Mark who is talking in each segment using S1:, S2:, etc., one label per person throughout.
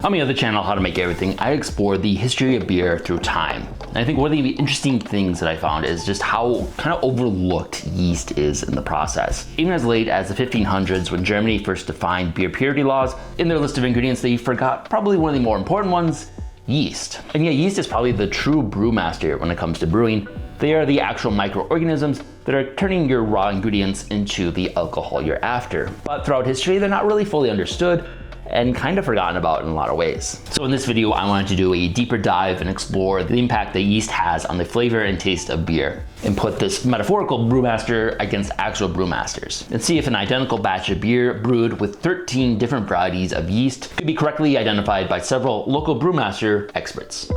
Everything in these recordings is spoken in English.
S1: On my other channel, How to Make Everything, I explore the history of beer through time. And I think one of the interesting things that I found is just how kind of overlooked yeast is in the process. Even as late as the 1500s, when Germany first defined beer purity laws, in their list of ingredients, they forgot probably one of the more important ones, yeast. And yeah, yeast is probably the true brewmaster when it comes to brewing. They are the actual microorganisms that are turning your raw ingredients into the alcohol you're after. But throughout history, they're not really fully understood and kind of forgotten about in a lot of ways. So in this video, I wanted to do a deeper dive and explore the impact that yeast has on the flavor and taste of beer, and put this metaphorical brewmaster against actual brewmasters, and see if an identical batch of beer brewed with 13 different varieties of yeast could be correctly identified by several local brewmaster experts.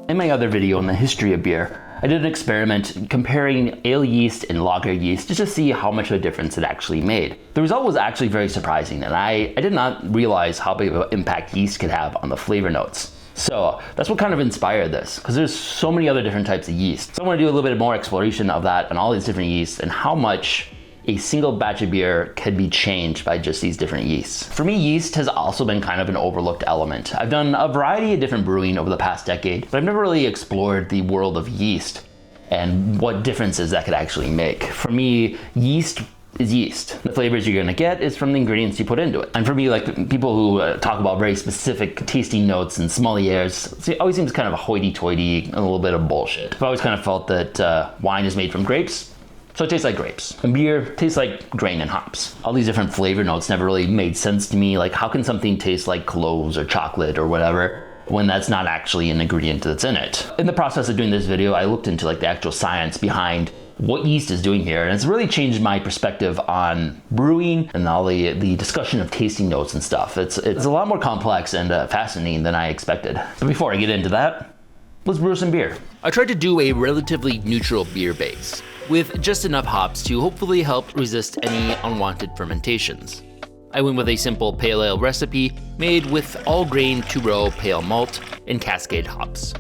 S1: In my other video on the history of beer, I did an experiment comparing ale yeast and lager yeast just to see how much of a difference it actually made. The result was actually very surprising, and I did not realize how big of an impact yeast could have on the flavor notes. So that's what kind of inspired this, because there's so many other different types of yeast. So I want to do a little bit more exploration of that and all these different yeasts and how much a single batch of beer could be changed by just these different yeasts. For me, yeast has also been kind of an overlooked element. I've done a variety of different brewing over the past decade, but I've never really explored the world of yeast and what differences that could actually make. For me, yeast is yeast. The flavors you're gonna get is from the ingredients you put into it. And for me, like people who talk about very specific tasting notes and sommeliers, it always seems kind of a hoity-toity, a little bit of bullshit. I've always kind of felt that wine is made from grapes, so it tastes like grapes. And beer tastes like grain and hops. All these different flavor notes never really made sense to me. Like, how can something taste like cloves or chocolate or whatever when that's not actually an ingredient that's in it? In the process of doing this video, I looked into like the actual science behind what yeast is doing here, and it's really changed my perspective on brewing and all the discussion of tasting notes and stuff. It's a lot more complex and fascinating than I expected. But before I get into that, let's brew some beer. I tried to do a relatively neutral beer base, with just enough hops to hopefully help resist any unwanted fermentations. I went with a simple pale ale recipe made with all grain 2-row pale malt and Cascade hops.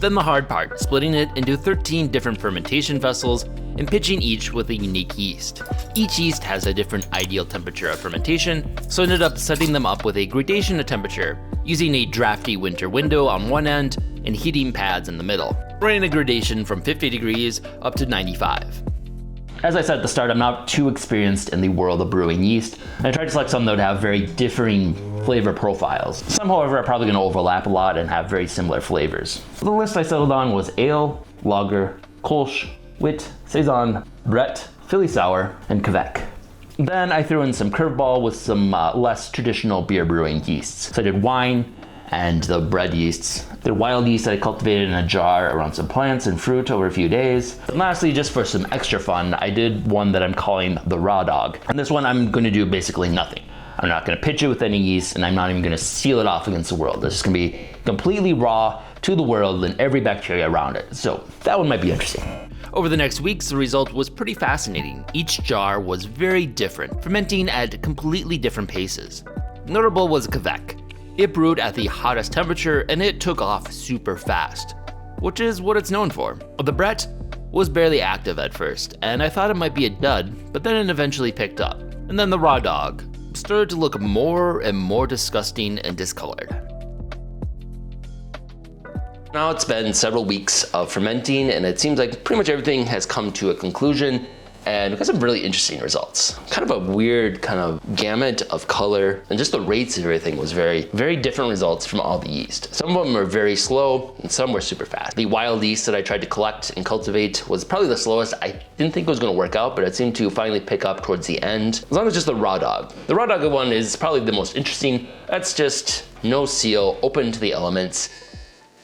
S1: Then the hard part, splitting it into 13 different fermentation vessels and pitching each with a unique yeast. Each yeast has a different ideal temperature of fermentation, so I ended up setting them up with a gradation of temperature, using a drafty winter window on one end and heating pads in the middle, running a gradation from 50 degrees up to 95. As I said at the start, I'm not too experienced in the world of brewing yeast, and I tried to select some that would have very differing flavor profiles. Some, however, are probably going to overlap a lot and have very similar flavors. The list I settled on was ale, lager, kolsch, wit, saison, brett, Philly sour, and Quebec. Then I threw in some curveball with some less traditional beer brewing yeasts. So I did wine and the bread yeasts. The wild yeast that I cultivated in a jar around some plants and fruit over a few days. And lastly, just for some extra fun, I did one that I'm calling the raw dog. And this one I'm going to do basically nothing. I'm not going to pitch it with any yeast, and I'm not even going to seal it off against the world. This is going to be completely raw to the world and every bacteria around it. So that one might be interesting. Over the next weeks, the result was pretty fascinating. Each jar was very different, fermenting at completely different paces. Notable was Quebec. It brewed at the hottest temperature and it took off super fast, which is what it's known for. The Brett was barely active at first, and I thought it might be a dud, but then it eventually picked up. And then the raw dog started to look more and more disgusting and discolored. Now it's been several weeks of fermenting, and it seems like pretty much everything has come to a conclusion, and we've got some really interesting results. Kind of a weird kind of gamut of color, and just the rates of everything was very, very different results from all the yeast. Some of them were very slow, and some were super fast. The wild yeast that I tried to collect and cultivate was probably the slowest. I didn't think it was gonna work out, but it seemed to finally pick up towards the end, as long as just the raw dog. The raw dog one is probably the most interesting. That's just no seal, open to the elements.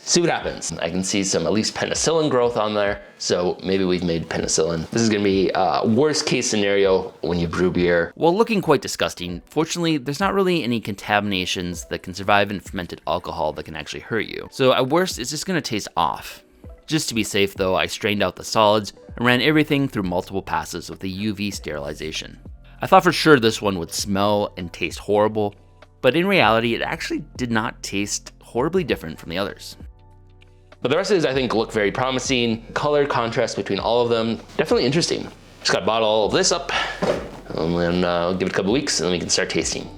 S1: See what happens. I can see some at least penicillin growth on there, so maybe we've made penicillin. This is gonna be a worst case scenario when you brew beer. While looking quite disgusting, fortunately, there's not really any contaminations that can survive in fermented alcohol that can actually hurt you. So at worst, it's just gonna taste off. Just to be safe though, I strained out the solids and ran everything through multiple passes with a UV sterilization. I thought for sure this one would smell and taste horrible, but in reality, it actually did not taste horribly different from the others. But the rest of these I think look very promising. Color contrast between all of them, definitely interesting. Just gotta bottle all of this up, and then give it a couple weeks, and then we can start tasting.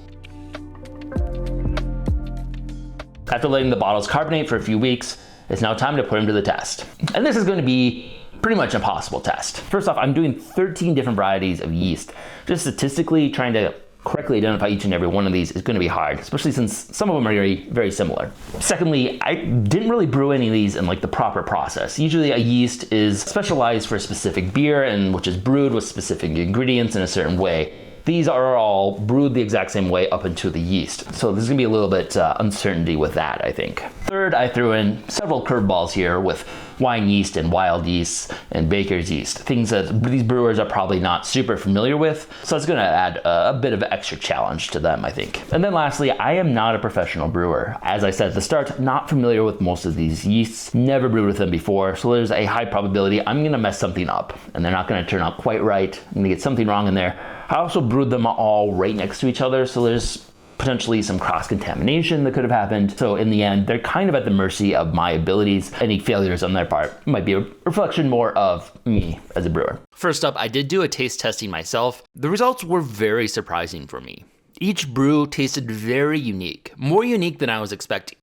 S1: After letting the bottles carbonate for a few weeks, it's now time to put them to the test. And this is going to be pretty much an impossible test. First off, I'm doing 13 different varieties of yeast. Just statistically, trying to correctly identify each and every one of these is going to be hard, especially since some of them are very, very similar. Secondly, I didn't really brew any of these in like the proper process. Usually a yeast is specialized for a specific beer, and which is brewed with specific ingredients in a certain way. These are all brewed the exact same way up into the yeast. So there's gonna be a little bit uncertainty with that, I think. Third, I threw in several curveballs here with wine yeast and wild yeast and baker's yeast, things that these brewers are probably not super familiar with. So it's gonna add a bit of extra challenge to them, I think. And then lastly, I am not a professional brewer. As I said at the start, not familiar with most of these yeasts, never brewed with them before. So there's a high probability I'm gonna mess something up and they're not gonna turn out quite right. I'm gonna get something wrong in there. I also brewed them all right next to each other, so there's potentially some cross-contamination that could have happened. So in the end, they're kind of at the mercy of my abilities. Any failures on their part might be a reflection more of me as a brewer. First up, I did do a taste testing myself. The results were very surprising for me. Each brew tasted very unique, more unique than I was expecting.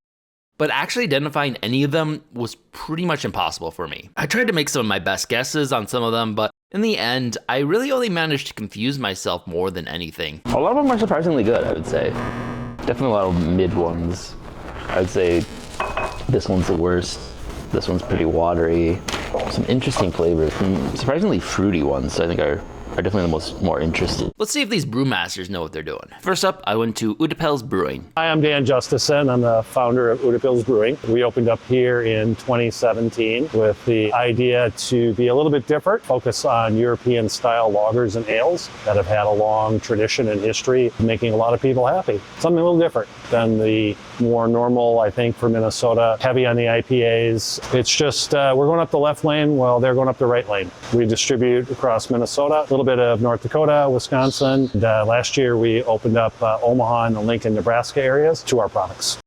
S1: But actually identifying any of them was pretty much impossible for me. I tried to make some of my best guesses on some of them, but in the end, I really only managed to confuse myself more than anything. A lot of them are surprisingly good, I would say. Definitely a lot of mid ones. I would say this one's the worst. This one's pretty watery. Some interesting flavors. Some surprisingly fruity ones, I think are definitely the more interested. Let's see if these brewmasters know what they're doing. First up, I went to Utepils Brewing.
S2: Hi, I'm Dan Justison. I'm the founder of Utepils Brewing. We opened up here in 2017 with the idea to be a little bit different, focus on European style lagers and ales that have had a long tradition and history of making a lot of people happy. Something a little different than the more normal, I think, for Minnesota, heavy on the IPAs. It's just, we're going up the left lane while they're going up the right lane. We distribute across Minnesota, a little bit of North Dakota, Wisconsin. And, last year we opened up Omaha and the Lincoln, Nebraska areas to our products.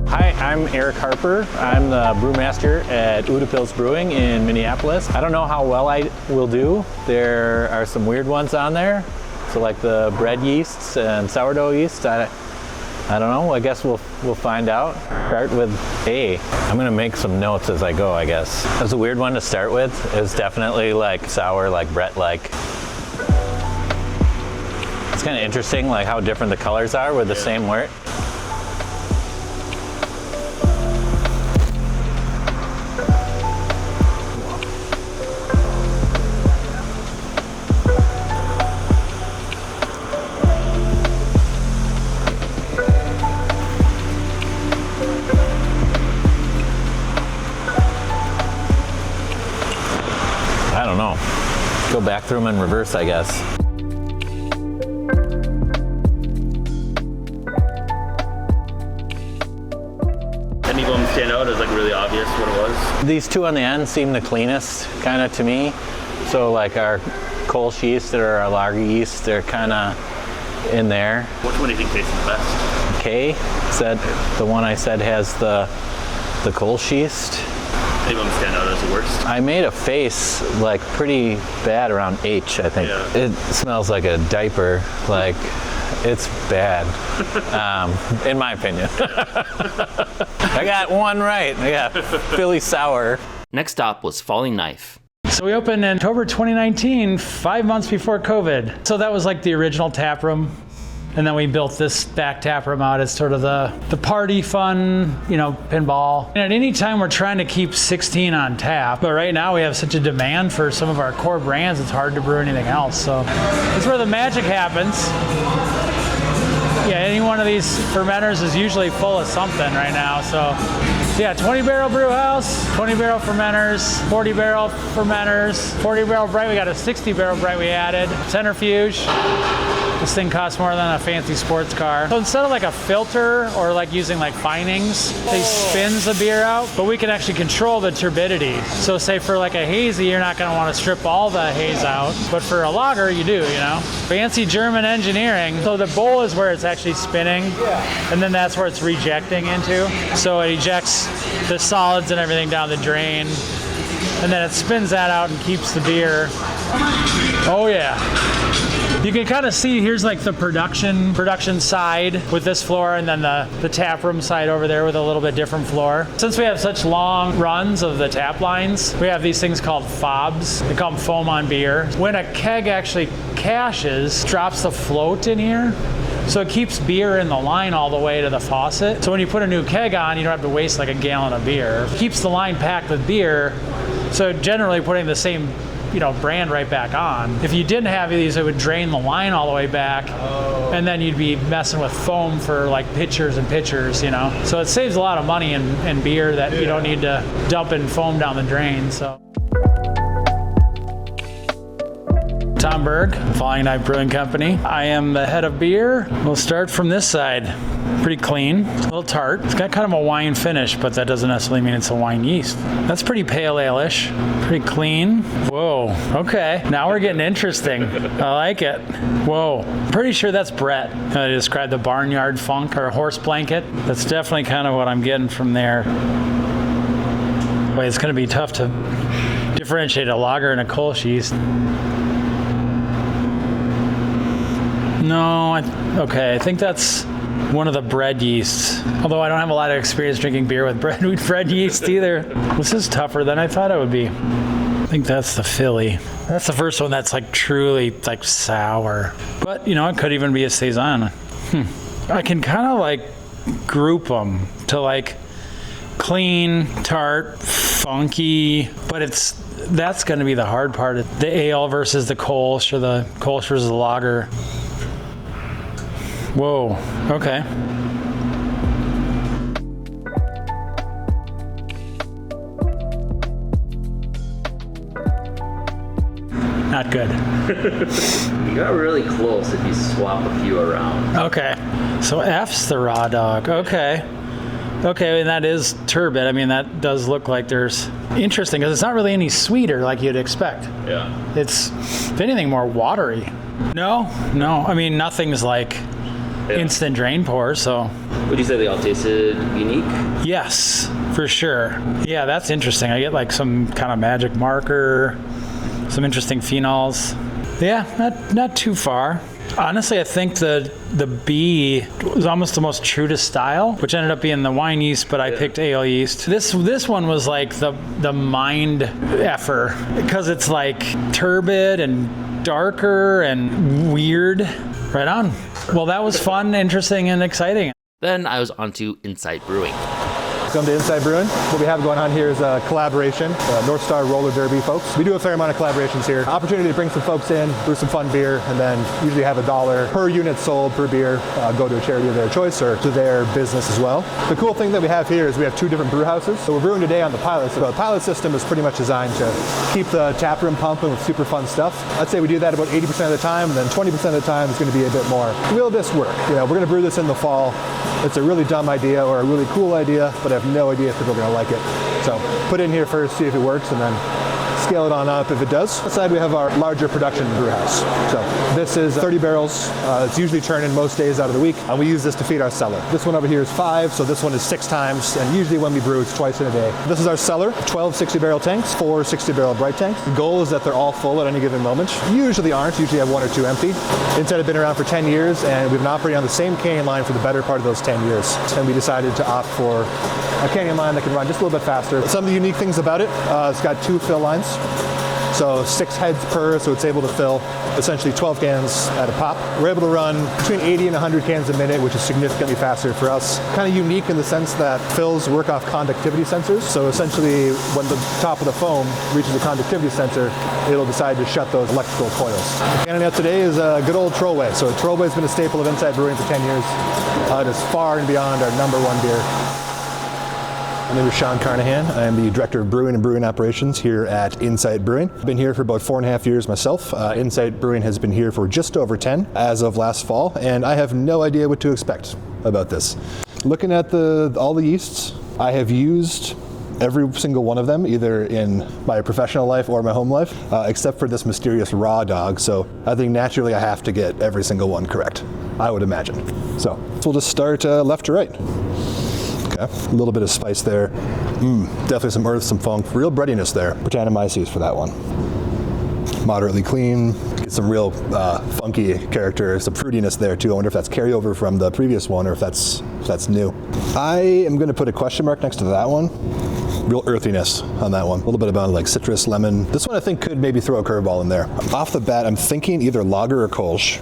S3: Hi, I'm Eric Harper. I'm the brewmaster at Utepils Brewing in Minneapolis. I don't know how well I will do. There are some weird ones on there. So like the bread yeasts and sourdough yeast. I don't know, I guess we'll find out. Start with A. I'm gonna make some notes as I go, I guess. That's a weird one to start with. It's definitely like sour, like Brett-like. It's kind of interesting like how different the colors are with the same wort. I don't know. Go back through them in reverse, I guess.
S1: Any of them stand out as like really obvious what it was?
S3: These two on the end seem the cleanest, kind of to me. So like our Kolsch yeast or our lager yeast, they're kind of in there.
S1: Which one do you think tastes the best?
S3: K said the one I said has the Kolsch yeast.
S1: Any of them stand out as the worst?
S3: I made a face like pretty bad around H, I think.
S1: Yeah.
S3: It smells like a diaper, like it's bad, in my opinion. I got one right. I got Philly Sour.
S1: Next stop was Falling Knife.
S4: So we opened in October 2019, 5 months before COVID. So that was like the original tap room. And then we built this back tap room out as sort of the party fun, pinball. And at any time we're trying to keep 16 on tap, but right now we have such a demand for some of our core brands, it's hard to brew anything else. So that's where the magic happens. Yeah, any one of these fermenters is usually full of something right now. So yeah, 20 barrel brew house, 20 barrel fermenters, 40 barrel fermenters, 40 barrel bright. We got a 60 barrel bright we added, centrifuge. This thing costs more than a fancy sports car. So instead of like a filter or like using like finings, they spins the beer out, but we can actually control the turbidity. So say for like a hazy, you're not gonna wanna strip all the haze out, but for a lager, you do, Fancy German engineering. So the bowl is where it's actually spinning, and then that's where it's rejecting into. So it ejects the solids and everything down the drain. and then it spins that out and keeps the beer. Oh yeah. You can kind of see here's like the production side with this floor, and then the tap room side over there with a little bit different floor. Since we have such long runs of the tap lines, we have these things called fobs. They call them foam on beer. When a keg actually caches, drops the float in here. So it keeps beer in the line all the way to the faucet. So when you put a new keg on, you don't have to waste like a gallon of beer. It keeps the line packed with beer. So generally putting the same brand right back on. If you didn't have these, it would drain the line all the way back, and then you'd be messing with foam for like pitchers and pitchers, So it saves a lot of money in beer that you don't need to dump in foam down the drain. So. Tom Berg, Falling Knife Brewing Company. I am the head of beer. We'll start from this side. Pretty clean, a little tart. It's got kind of a wine finish, but that doesn't necessarily mean it's a wine yeast. That's pretty pale ale-ish. Pretty clean. Whoa, okay. Now we're getting interesting. I like it. Whoa. Pretty sure that's Brett. I described the barnyard funk or horse blanket. That's definitely kind of what I'm getting from there. Boy, it's going to be tough to differentiate a lager and a Kolsch yeast. No, I think that's one of the bread yeasts. Although I don't have a lot of experience drinking beer with bread yeast either. This is tougher than I thought it would be. I think that's the Philly. That's the first one that's like truly like sour. But it could even be a Saison. I can kind of like group them to like clean, tart, funky, but that's going to be the hard part. The ale versus the Kolsch, or the Kolsch versus the lager. Whoa, okay. Not good.
S1: You got really close if you swap a few around.
S4: Okay, so F's the raw dog. Okay, and that is turbid. I mean, that does look like there's interesting because it's not really any sweeter like you'd expect.
S1: Yeah.
S4: It's, if anything, more watery. No. I mean, nothing's like instant drain pour, so.
S1: Would you say they all tasted unique?
S4: Yes, for sure. Yeah, that's interesting. I get like some kind of magic marker, some interesting phenols. Yeah, not too far. Honestly, I think the B was almost the most true to style, which ended up being the wine yeast, but I picked ale yeast. This one was like the mind effer, because it's like turbid and darker and weird. Right on. Well, that was fun, interesting, and exciting.
S1: Then I was on to Insight Brewing.
S5: Welcome to Inside Brewing. What we have going on here is a collaboration, North Star Roller Derby folks. We do a fair amount of collaborations here. Opportunity to bring some folks in, brew some fun beer, and then usually have $1 per unit sold per beer go to a charity of their choice or to their business as well. The cool thing that we have here is we have 2 different brew houses. So we're brewing today on the pilot. So the pilot system is pretty much designed to keep the tap room pumping with super fun stuff. I'd say we do that about 80% of the time, and then 20% of the time is going to be a bit more. Will this work? We're going to brew this in the fall. It's a really dumb idea or a really cool idea, but I have no idea if people are going to like it. So put it in here first, see if it works, and then scale it on up if it does. Outside we have our larger production brew house. So this is 30 barrels. It's usually turning most days out of the week, and we use this to feed our cellar. This one over here is 5, so this one is 6 times, and usually when we brew, it's twice in a day. This is our cellar, 12 60-barrel tanks, 4 60-barrel bright tanks. The goal is that they're all full at any given moment. Usually aren't, usually have 1 or 2 empty. Inside have been around for 10 years, and we've been operating on the same canning line for the better part of those 10 years. And we decided to opt for a canning line that can run just a little bit faster. Some of the unique things about it, it's got 2 fill lines. So 6 heads per, so it's able to fill essentially 12 cans at a pop. We're able to run between 80 and 100 cans a minute, which is significantly faster for us. Kind of unique in the sense that fills work off conductivity sensors. So essentially, when the top of the foam reaches a conductivity sensor, it'll decide to shut those electrical coils. The canning out today is a good old Trollway. So Trollway has been a staple of Inside Brewing for 10 years. It is far and beyond our #1 beer. My name is Sean Carnahan. I am the Director of Brewing and Brewing Operations here at Insight Brewing. I've been here for about 4.5 years myself. Insight Brewing has been here for just over 10 as of last fall, and I have no idea what to expect about this. Looking at all the yeasts, I have used every single one of them, either in my professional life or my home life, except for this mysterious raw dog. So I think naturally I have to get every single one correct, I would imagine. So we'll just start left to right. Okay, a little bit of spice there. Definitely some earth, some funk, real breadiness there. Brettanomyces for that one. Moderately clean, get some real funky character, some fruitiness there too. I wonder if that's carryover from the previous one or if that's new. I am going to put a question mark next to that one. Real earthiness on that one. A little bit about like citrus, lemon. This one I think could maybe throw a curveball in there. Off the bat, I'm thinking either lager or Kolsch.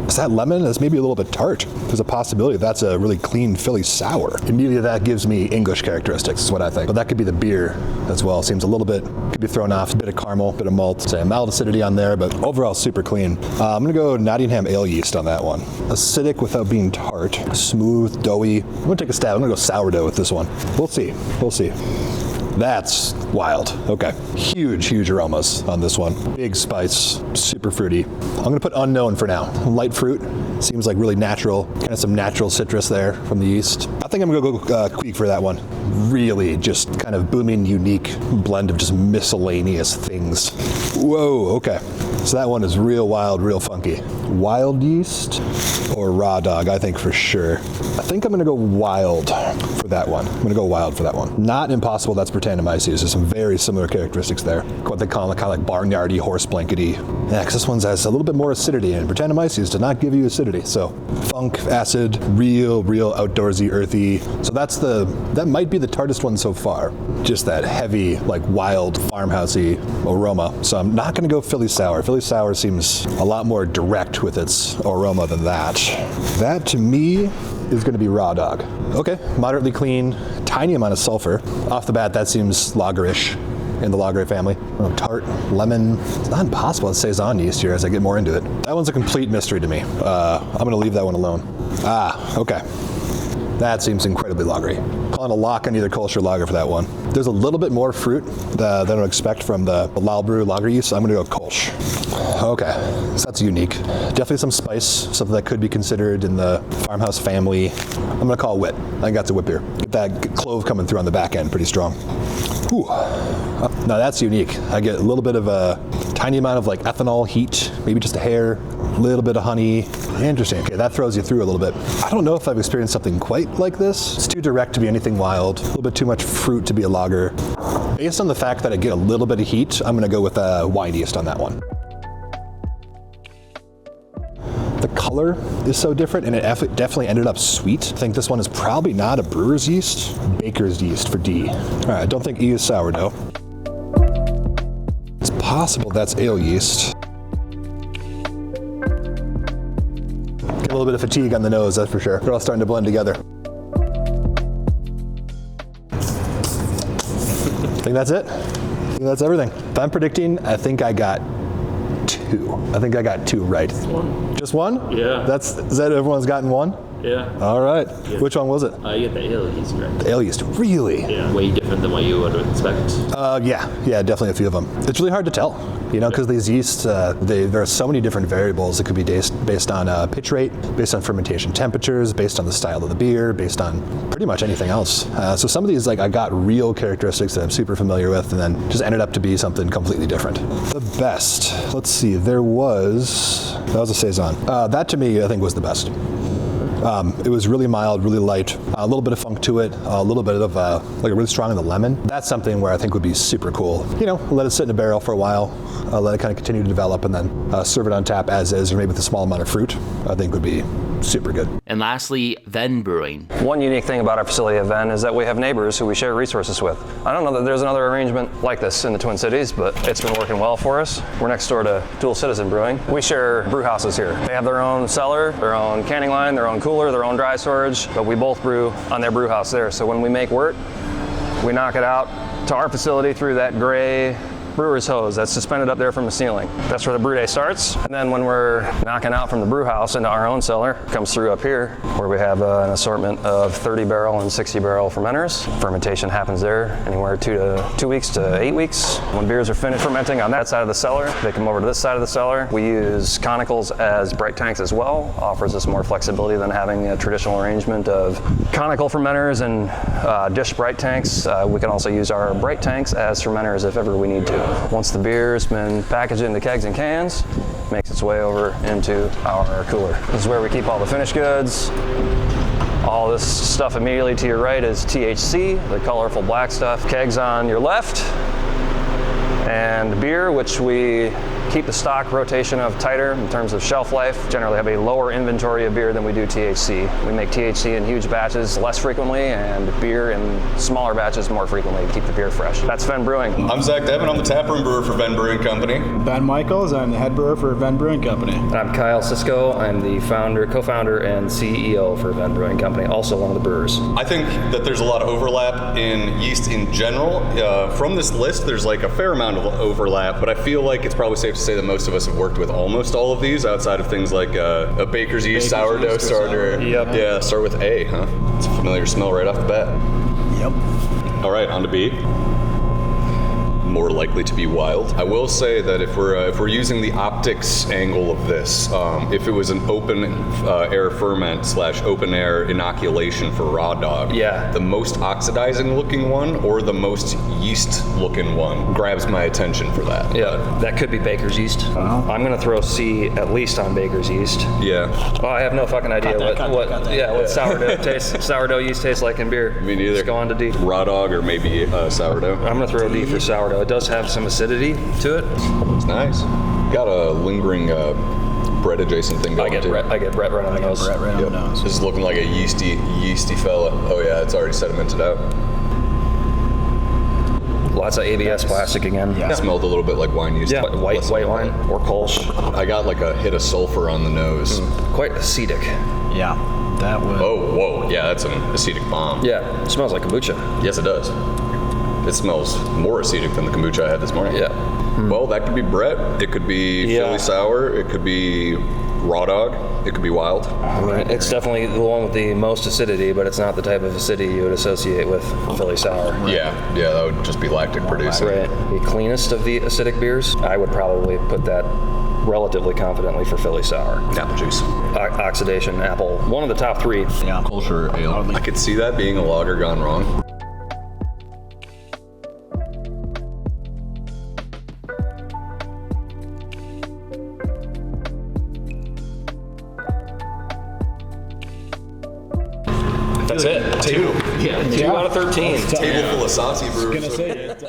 S5: Is that lemon? That's maybe a little bit tart. There's a possibility that's a really clean Philly sour. Immediately that gives me English characteristics is what I think. But that could be the beer as well. Seems a little bit, could be thrown off. A bit of caramel, a bit of malt, say a mild acidity on there, but overall super clean. I'm gonna go Nottingham ale yeast on that one. Acidic without being tart. Smooth, doughy. I'm gonna take a stab. I'm gonna go sourdough with this one. We'll see. That's wild. Okay. Huge aromas on this one. Big spice, super fruity. I'm gonna put unknown for now. Light fruit, seems like really natural. Kind of some natural citrus there from the yeast. I think I'm gonna go Queek for that one. Really just kind of booming, unique blend of just miscellaneous things. Whoa, okay. So that one is real wild, real funky. Wild yeast or raw dog, I think for sure. I think I'm gonna go wild for that one. I'm gonna go wild for that one. Not impossible, that's Brettanomyces. There's some very similar characteristics there. What they call kind of like barnyardy, horse blankety. Yeah, because this one has a little bit more acidity, and Brettanomyces does not give you acidity. So funk, acid, real outdoorsy, earthy. So that might be the tartest one so far. Just that heavy, like wild, farmhousey aroma. So I'm not gonna go Philly sour. Philly sour seems a lot more direct with its aroma than that. That to me is going to be raw dog. Okay, moderately clean, tiny amount of sulfur. Off the bat, that seems lagerish in the lager family. Oh, tart, lemon. It's not impossible it stays on yeast here as I get more into it. That one's a complete mystery to me. I'm going to leave that one alone. Okay. That seems incredibly lagery. Calling a lock on either Kolsch or lager for that one. There's a little bit more fruit than I would expect from the Lal Brew lager yeast, so I'm gonna go Kolsch. Okay, so that's unique. Definitely some spice, something that could be considered in the farmhouse family. I'm gonna call it wit. I think that's a wit beer. Get that clove coming through on the back end, pretty strong. Whew. Now that's unique. I get a little bit of a tiny amount of like ethanol heat, maybe just a hair, a little bit of honey. Interesting. Okay, that throws you through a little bit. I don't know if I've experienced something quite like this. It's too direct to be anything wild, a little bit too much fruit to be a lager. Based on the fact that I get a little bit of heat, I'm gonna go with wine yeast on that one. The color is so different, and it definitely ended up sweet. I think this one is probably not a brewer's yeast, baker's yeast for D. All right, I don't think E is sourdough. It's possible that's ale yeast. Get a little bit of fatigue on the nose, that's for sure. They're all starting to blend together. I think that's it. I think that's everything. If I'm predicting, I think I got two. I think I got two right. Just one?
S6: Yeah.
S5: Is that everyone's gotten one?
S6: Yeah.
S5: All right.
S6: Yeah.
S5: Which one was it?
S6: You get the ale yeast, right?
S5: The ale yeast, really?
S6: Yeah. Way different than what you would expect.
S5: Yeah, definitely a few of them. It's really hard to tell, because these yeasts, there are so many different variables. It could be based on pitch rate, based on fermentation temperatures, based on the style of the beer, based on pretty much anything else. So some of these, I got real characteristics that I'm super familiar with, and then just ended up to be something completely different. The best, let's see, that was a Saison. That to me, I think was the best. It was really mild, really light, a little bit of funk to it, a little bit of really strong in the lemon. That's something where I think would be super cool. Let it sit in a barrel for a while, let it kind of continue to develop, and then serve it on tap as is, or maybe with a small amount of fruit. I think would be super good.
S1: And lastly, Venn Brewing.
S7: One unique thing about our facility at Venn is that we have neighbors who we share resources with. I don't know that there's another arrangement like this in the Twin Cities, but it's been working well for us. We're next door to Dual Citizen Brewing. We share brew houses here. They have their own cellar, their own canning line, their own cooler, their own dry storage, but we both brew on their brew house there. So when we make wort, we knock it out to our facility through that gray brewer's hose that's suspended up there from the ceiling. That's where the brew day starts. And then when we're knocking out from the brew house into our own cellar, it comes through up here where we have an assortment of 30 barrel and 60 barrel fermenters. Fermentation happens there anywhere 2 weeks to 8 weeks. When beers are finished fermenting on that side of the cellar, they come over to this side of the cellar. We use conicals as bright tanks as well. Offers us more flexibility than having a traditional arrangement of conical fermenters and dish bright tanks. We can also use our bright tanks as fermenters if ever we need to. Once the beer's been packaged into kegs and cans, makes its way over into our cooler. This is where we keep all the finished goods, All this stuff immediately to your right is THC, the colorful black stuff. Kegs on your left, and beer, which we keep the stock rotation of tighter in terms of shelf life. Generally have a lower inventory of beer than we do THC. We make THC in huge batches less frequently, and beer in smaller batches more frequently to keep the beer fresh. That's Ven Brewing.
S8: I'm Zach Devin. I'm the taproom brewer for Ven Brewing Company.
S9: Ben Michaels. I'm the head brewer for Ven Brewing Company.
S10: And I'm Kyle Cisco. I'm the co-founder and CEO for Ven Brewing Company, also one of the brewers.
S8: I think that there's a lot of overlap in yeast in general. From this list, there's like a fair amount of overlap, but I feel like it's probably safe to say that most of us have worked with almost all of these outside of things like a baker's yeast sourdough starter.
S10: Yep.
S8: Yeah, start with A, huh? It's a familiar smell right off the bat.
S9: Yep.
S8: All right, on to B. More likely to be wild. I will say that if we're using the optics angle of this, if it was an open air ferment / open air inoculation for raw dog,
S10: yeah,
S8: the most oxidizing looking one or the most yeast looking one grabs my attention for that.
S10: Yeah, that could be baker's yeast. I'm gonna throw C at least on baker's yeast.
S8: Yeah.
S10: Oh, I have no fucking idea what sourdough yeast tastes like in beer.
S8: Me neither.
S10: Let's go on to D.
S8: Raw dog or maybe sourdough.
S10: I'm gonna throw D for sourdough. It does have some acidity to it.
S8: It's nice. Got a lingering bread adjacent thing going too.
S10: I get Brett right on the nose.
S9: Brett right on the nose.
S8: This is looking like a yeasty fella. Oh yeah, it's already sedimented out.
S10: Lots of ABS plastic again.
S8: It smelled a little bit like wine yeast.
S10: Yeah, white wine or Kolsch.
S8: I got like a hit of sulfur on the nose.
S10: Quite acidic.
S9: Yeah, that was.
S8: Oh, whoa. Yeah, that's an acetic bomb.
S10: Yeah, it smells like kombucha.
S8: Yes, it does. It smells more acidic than the kombucha I had this morning.
S10: Yeah.
S8: Well, that could be Brett. It could be Philly Sour. It could be Raw Dog. It could be Wild.
S10: Right. It's definitely the one with the most acidity, but it's not the type of acidity you would associate with Philly Sour.
S8: Right. Yeah, that would just be lactic producing.
S10: Right. The cleanest of the acidic beers, I would probably put that relatively confidently for Philly Sour.
S8: Apple juice.
S10: Oxidation, apple. One of the top three.
S9: Yeah.
S8: Culture ale. I could see that being a lager gone wrong.
S10: That's it.
S8: Two.
S10: Yeah. 2 out of 13.
S8: Table full of saucy brewers.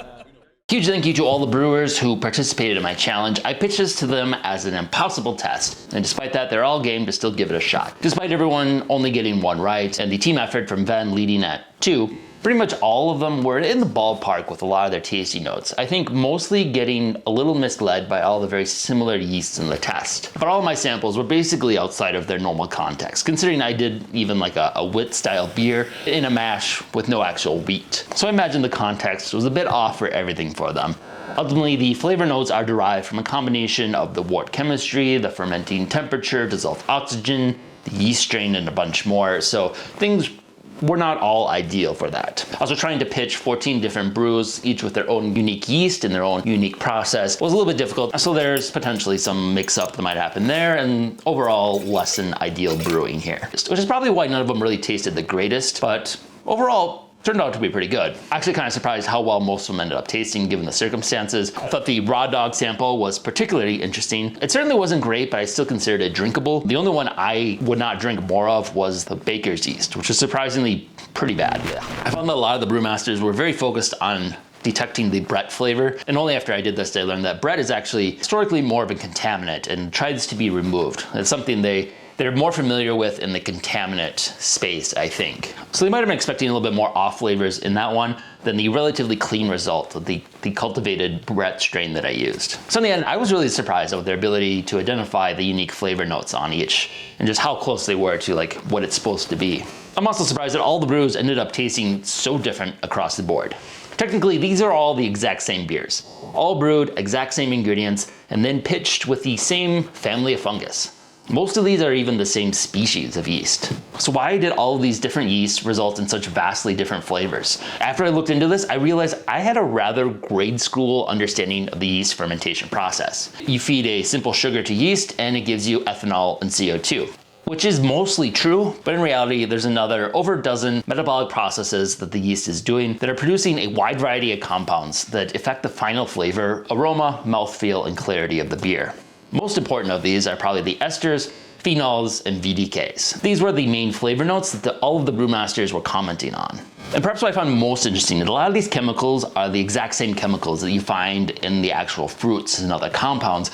S1: Huge thank you to all the brewers who participated in my challenge. I pitched this to them as an impossible test, and despite that, they're all game to still give it a shot. Despite everyone only getting one right, and the team effort from Ven leading at 2, pretty much all of them were in the ballpark with a lot of their tasty notes. I think mostly getting a little misled by all the very similar yeasts in the test. But all of my samples were basically outside of their normal context, considering I did even like a wit style beer in a mash with no actual wheat. So I imagine the context was a bit off for everything for them. Ultimately, the flavor notes are derived from a combination of the wort chemistry, the fermenting temperature, dissolved oxygen, the yeast strain, and a bunch more. So things were not all ideal for that. Also, trying to pitch 14 different brews, each with their own unique yeast and their own unique process, was a little bit difficult. So there's potentially some mix-up that might happen there, and overall less than ideal brewing here. Which is probably why none of them really tasted the greatest, but overall, turned out to be pretty good. Actually kind of surprised how well most of them ended up tasting given the circumstances. I thought the raw dog sample was particularly interesting. It certainly wasn't great, but I still considered it drinkable. The only one I would not drink more of was the baker's yeast, which was surprisingly pretty bad. I found that a lot of the Brewmasters were very focused on detecting the Brett flavor, and only after I did this did I learned that Brett is actually historically more of a contaminant and tries to be removed. It's something they're more familiar with in the contaminant space, I think. So they might have been expecting a little bit more off flavors in that one than the relatively clean result of the cultivated Brett strain that I used. So in the end, I was really surprised with their ability to identify the unique flavor notes on each and just how close they were to like what it's supposed to be. I'm also surprised that all the brews ended up tasting so different across the board. Technically, these are all the exact same beers, all brewed, exact same ingredients, and then pitched with the same family of fungus. Most of these are even the same species of yeast. So why did all of these different yeasts result in such vastly different flavors? After I looked into this, I realized I had a rather grade school understanding of the yeast fermentation process. You feed a simple sugar to yeast and it gives you ethanol and CO2. Which is mostly true, but in reality, there's another over a dozen metabolic processes that the yeast is doing that are producing a wide variety of compounds that affect the final flavor, aroma, mouthfeel, and clarity of the beer. Most important of these are probably the esters, phenols, and VDKs. These were the main flavor notes that all of the brewmasters were commenting on. And perhaps what I found most interesting is a lot of these chemicals are the exact same chemicals that you find in the actual fruits and other compounds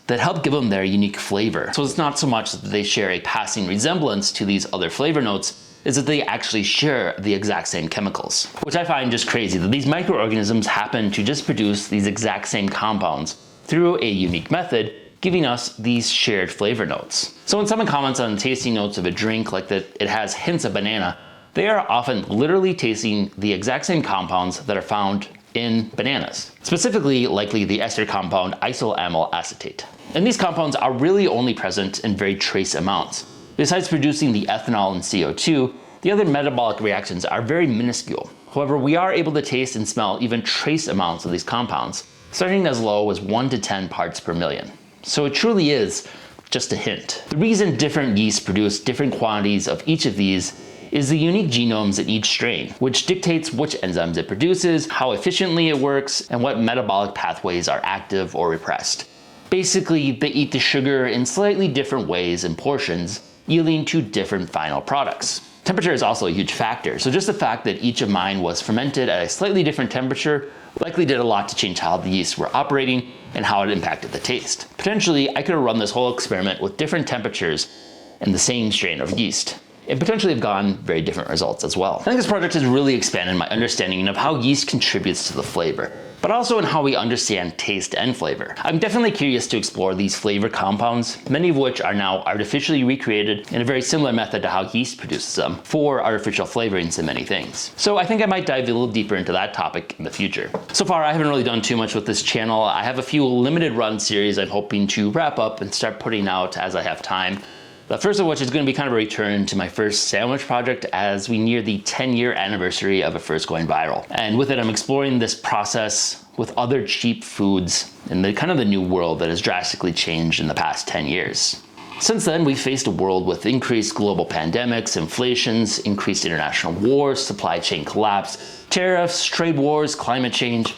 S1: that help give them their unique flavor. So it's not so much that they share a passing resemblance to these other flavor notes, is that they actually share the exact same chemicals. Which I find just crazy, that these microorganisms happen to just produce these exact same compounds through a unique method, giving us these shared flavor notes. So when someone comments on the tasting notes of a drink like that it has hints of banana, they are often literally tasting the exact same compounds that are found in bananas. Specifically, likely the ester compound isoamyl acetate. And these compounds are really only present in very trace amounts. Besides producing the ethanol and CO2, the other metabolic reactions are very minuscule. However, we are able to taste and smell even trace amounts of these compounds, starting as low as 1 to 10 parts per million. So it truly is just a hint. The reason different yeasts produce different quantities of each of these is the unique genomes in each strain, which dictates which enzymes it produces, how efficiently it works, and what metabolic pathways are active or repressed. Basically, they eat the sugar in slightly different ways and portions, yielding to different final products. Temperature is also a huge factor, so just the fact that each of mine was fermented at a slightly different temperature likely did a lot to change how the yeasts were operating and how it impacted the taste. Potentially, I could have run this whole experiment with different temperatures and the same strain of yeast, and potentially have gotten very different results as well. I think this project has really expanded my understanding of how yeast contributes to the flavor, but also in how we understand taste and flavor. I'm definitely curious to explore these flavor compounds, many of which are now artificially recreated in a very similar method to how yeast produces them for artificial flavorings in many things. So I think I might dive a little deeper into that topic in the future. So far, I haven't really done too much with this channel. I have a few limited run series I'm hoping to wrap up and start putting out as I have time. The first of which is going to be kind of a return to my first sandwich project as we near the 10-year anniversary of it first going viral. And with it, I'm exploring this process with other cheap foods in the kind of the new world that has drastically changed in the past 10 years. Since then, we've faced a world with increased global pandemics, inflations, increased international wars, supply chain collapse, tariffs, trade wars, climate change.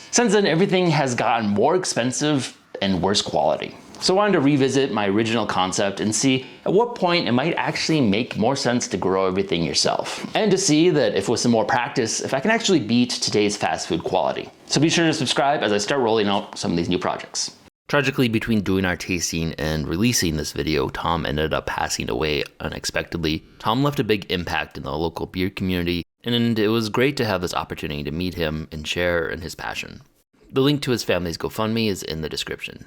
S1: Since then, everything has gotten more expensive and worse quality. So I wanted to revisit my original concept and see at what point it might actually make more sense to grow everything yourself. And to see that if with some more practice, if I can actually beat today's fast food quality. So be sure to subscribe as I start rolling out some of these new projects.
S6: Tragically, between doing our tasting and releasing this video, Tom ended up passing away unexpectedly. Tom left a big impact in the local beer community, and it was great to have this opportunity to meet him and share in his passion. The link to his family's GoFundMe is in the description.